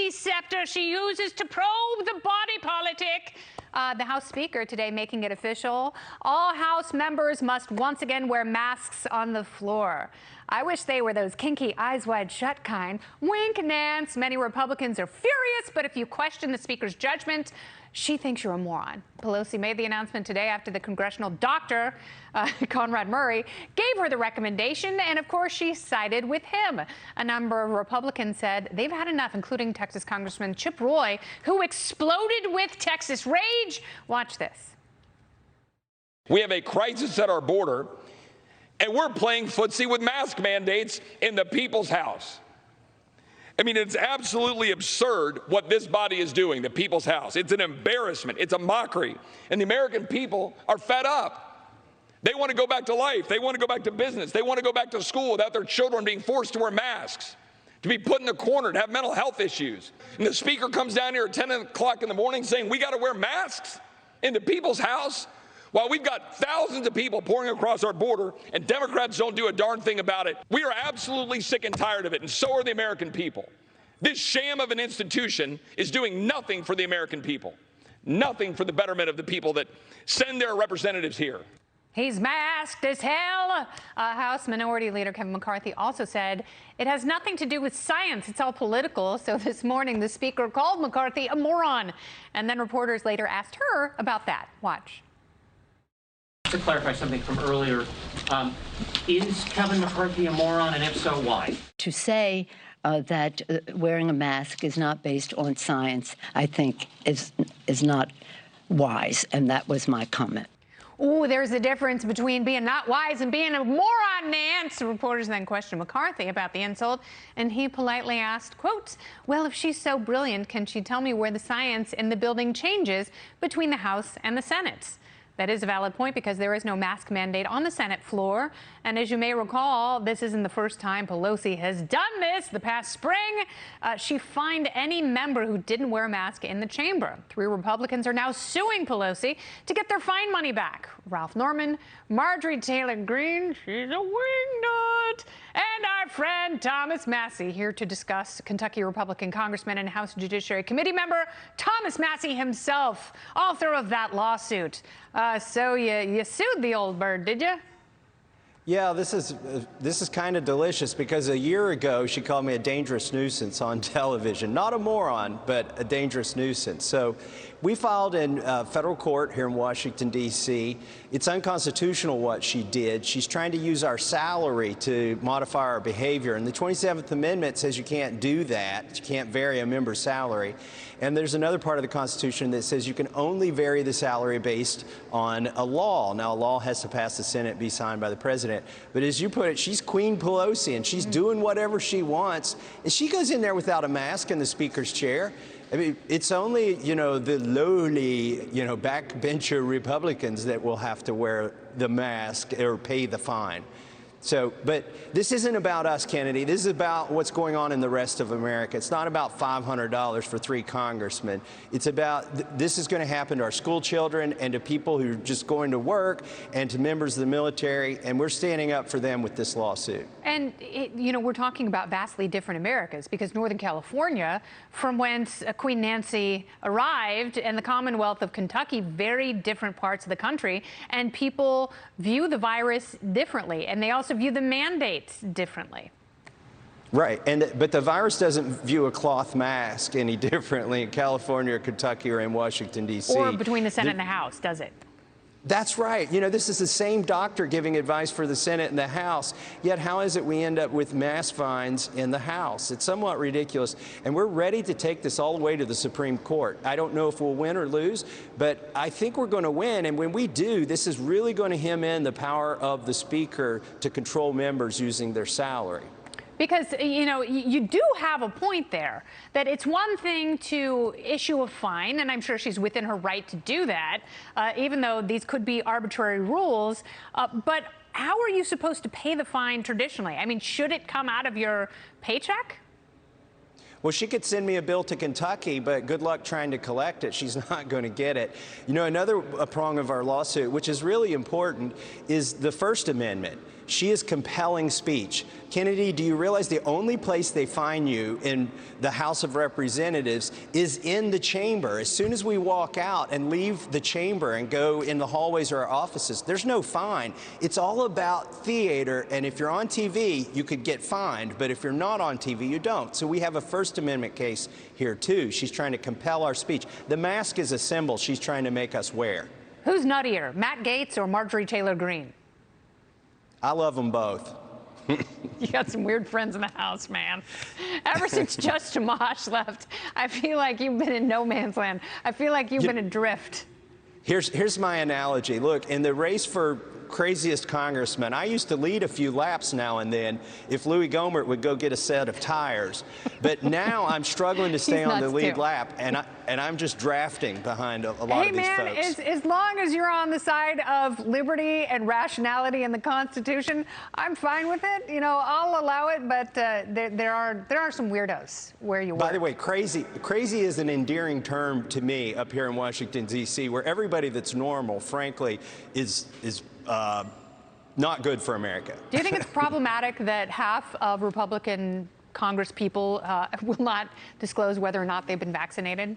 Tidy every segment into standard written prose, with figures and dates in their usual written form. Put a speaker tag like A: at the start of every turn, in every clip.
A: mighty scepter she uses to probe the body politic. The House Speaker today making it official. All House members must once again wear masks on the floor. I wish they were those kinky, eyes wide shut kind. Wink, Nance. Many Republicans are furious, but if you question the Speaker's judgment, she thinks you're a moron. Pelosi made the announcement today after the congressional doctor, Conrad Murray, gave her the recommendation, and of course she sided with him. A number of Republicans said they've had enough, including Texas Congressman Chip Roy, who exploded with Texas rage. Watch this.
B: We have a crisis at our border, and we're playing footsie with mask mandates in the people's house. I mean, it's absolutely absurd what this body is doing, the people's house. It's an embarrassment. It's a mockery. And the American people are fed up. They want to go back to life. They want to go back to business. They want to go back to school without their children being forced to wear masks, to be put in a corner, to have mental health issues. And the Speaker comes down here at 10 o'clock in the morning saying we got to wear masks in the people's house while we've got thousands of people pouring across our border and Democrats don't do a darn thing about it. We are absolutely sick and tired of it, and so are the American people. This sham of an institution is doing nothing for the American people, nothing for the betterment of the people that send their representatives here.
A: He's masked as hell. House Minority Leader Kevin McCarthy also said it has nothing to do with science. It's all political. So this morning, the Speaker called McCarthy a moron. And then reporters later asked her about that. Watch.
C: To clarify something from earlier, is Kevin McCarthy a moron, and if so, why?
D: To say that wearing a mask is not based on science, I think, is not wise, and that was my comment.
A: Oh, there's a difference between being not wise and being a moron, Nance. Reporters then questioned McCarthy about the insult, and he politely asked, quote, well, if she's so brilliant, can she tell me where the science in the building changes between the House and the Senate? That is a valid point because there is no mask mandate on the Senate floor. And as you may recall, this isn't the first time Pelosi has done this. The past spring, she fined any member who didn't wear a mask in the chamber. 3 Republicans are now suing Pelosi to get their fine money back. Ralph Norman, Marjorie Taylor Greene, she's a wingnut, and our friend Thomas Massie here to discuss Kentucky Republican Congressman and House Judiciary Committee member Thomas Massie himself, author of that lawsuit. So you sued the old bird, did you?
E: Yeah, this is kind of delicious because a year ago she called me a dangerous nuisance on television. Not a moron, but a dangerous nuisance. So we filed in federal court here in Washington, D.C. It's unconstitutional what she did. She's trying to use our salary to modify our behavior. And the 27th Amendment says you can't do that. You can't vary a member's salary. And there's another part of the Constitution that says you can only vary the salary based on a law. Now, a law has to pass the Senate, be signed by the president. But as you put it, she's Queen Pelosi, and she's doing whatever she wants. And she goes in there without a mask in the Speaker's chair. I mean, it's only, the lowly, backbencher Republicans that will have to wear the mask or pay the fine. So, but this isn't about us, Kennedy. This is about what's going on in the rest of America. It's not about $500 for 3 congressmen. It's about this is going to happen to our school children and to people who are just going to work and to members of the military, and we're standing up for them with this lawsuit.
A: And, we're talking about vastly different Americas because Northern California, from whence Queen Nancy arrived, and the Commonwealth of Kentucky, very different parts of the country, and people view the virus differently, and they also view the mandates differently.
E: Right, but the virus doesn't view a cloth mask any differently in California or Kentucky or in Washington, D.C.
A: Or between the Senate and the House, does it?
E: That's right. This is the same doctor giving advice for the Senate and the House. Yet how is it we end up with mask fines in the House? It's somewhat ridiculous. And we're ready to take this all the way to the Supreme Court. I don't know if we'll win or lose, but I think we're going to win. And when we do, this is really going to hem in the power of the Speaker to control members using their salary.
A: Because, you do have a point there, that it's one thing to issue a fine, and I'm sure she's within her right to do that, even though these could be arbitrary rules. But how are you supposed to pay the fine traditionally? I mean, should it come out of your paycheck?
E: Well, she could send me a bill to Kentucky, but good luck trying to collect it. She's not going to get it. Another prong of our lawsuit, which is really important, is the First Amendment. She is compelling speech. Kennedy, do you realize the only place they find you in the House of Representatives is in the chamber? As soon as we walk out and leave the chamber and go in the hallways or our offices, there's no fine. It's all about theater, and if you're on TV, you could get fined, but if you're not on TV, you don't. So we have a First Amendment case here, too. She's trying to compel our speech. The mask is a symbol she's trying to make us wear.
A: Who's nuttier, Matt Gaetz or Marjorie Taylor Greene?
E: I love them both.
A: You got some weird friends in the house, man. Ever since Judge Dimash left, I feel like you've been in no man's land. I feel like you've been adrift.
E: Here's my analogy. Look, in the race for craziest congressman, I used to lead a few laps now and then if Louis Gohmert would go get a set of tires. But now I'm struggling to stay on the lead lap, and I'm just drafting behind a lot of these folks.
A: Hey, man, as long as you're on the side of liberty and rationality and the Constitution, I'm fine with it. You know, I'll allow it, but there are some weirdos where you work.
E: By the way, crazy is an endearing term to me up here in Washington, D.C., where everybody that's normal, frankly, is not good for America.
A: Do you think it's problematic that half of Republican Congress people will not disclose whether or not they've been vaccinated?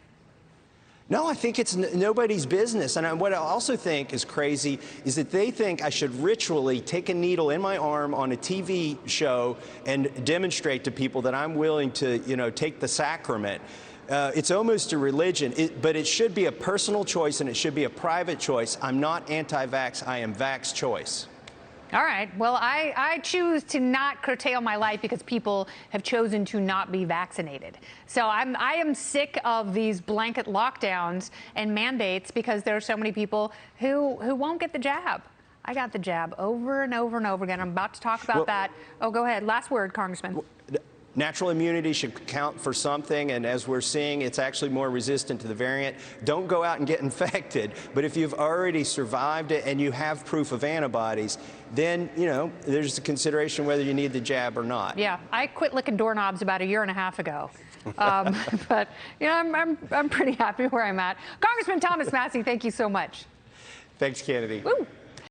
E: No, I think it's nobody's business. And what I also think is crazy is that they think I should ritually take a needle in my arm on a TV show and demonstrate to people that I'm willing to, take the sacrament. It's almost a religion, but it should be a personal choice and it should be a private choice. I'm not anti-vax, I am vax choice.
A: All right. Well, I choose to not curtail my life because people have chosen to not be vaccinated. So I am sick of these blanket lockdowns and mandates because there are so many people who won't get the jab. I got the jab over and over and over again. I'm about to talk about that. Oh, go ahead. Last word, Congressman.
E: Natural immunity should count for something, and as we're seeing, it's actually more resistant to the variant. Don't go out and get infected, but if you've already survived it and you have proof of antibodies, then, there's a consideration whether you need the jab or not.
A: Yeah, I quit licking doorknobs about a year and a half ago. But, I'm pretty happy where I'm at. Congressman Thomas Massie, thank you so much.
E: Thanks, Kennedy.
A: Woo.